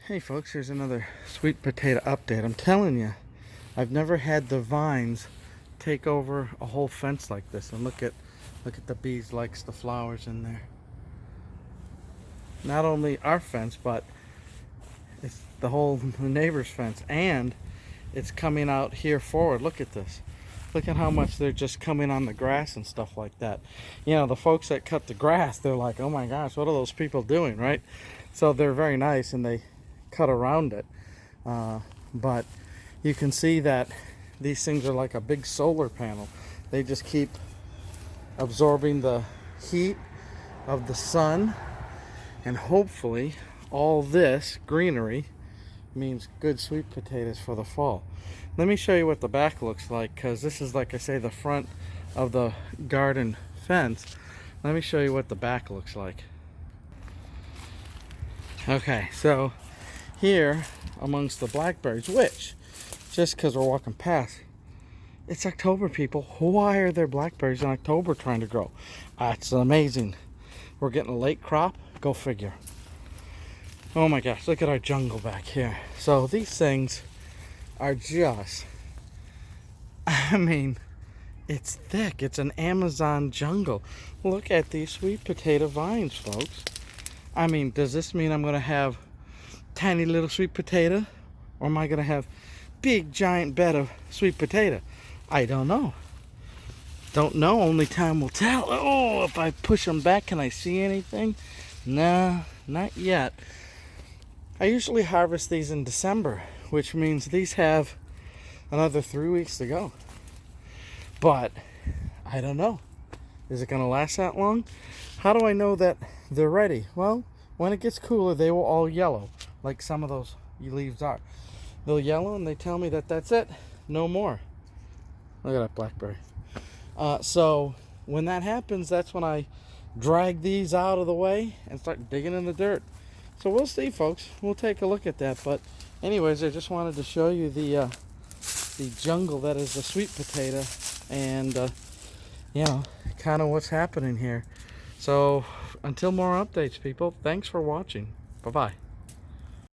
Hey folks, here's another sweet potato update. I'm telling you, I've never had the vines take over a whole fence like this. And look at the bees likes the flowers in there. Not only our fence, but it's the whole neighbor's fence, and it's coming out here forward. Look at this. Look at how much they're just coming on the grass and stuff like that. You know, the folks that cut the grass, they're like, oh my gosh, what are those people doing, right? So they're very nice and they cut around it. But you can see that these things are like a big solar panel. They just keep absorbing the heat of the sun, and hopefully all this greenery means good sweet potatoes for the fall. Let me show you what the back looks like, because this is, like I say, the front of the garden fence. Let me show you what the back looks like. Okay, so here amongst the blackberries, which, just because we're walking past, it's October, people. Why are there blackberries in October trying to grow? It's amazing. We're getting a late crop. Go figure. Oh my gosh, look at our jungle back here. So these things are just, I mean, it's thick. It's an Amazon jungle. Look at these sweet potato vines, folks. I mean, does this mean I'm going to have tiny little sweet potato? Or am I going to have big giant bed of sweet potato? I don't know. Don't know. Only time will tell. Oh, if I push them back, can I see anything? Nah, not yet. I usually harvest these in December, which means these have another 3 weeks to go. But I don't know. Is it going to last that long? How do I know that they're ready? Well, when it gets cooler, they will all yellow, like some of those leaves are. They'll yellow and they tell me that that's it. No more. Look at that blackberry. So when that happens, that's when I drag these out of the way and start digging in the dirt. So we'll see, folks. We'll take a look at that. But anyways, I just wanted to show you the jungle that is the sweet potato, and you know, kind of what's happening here. So until more updates, people, thanks for watching. Bye-bye.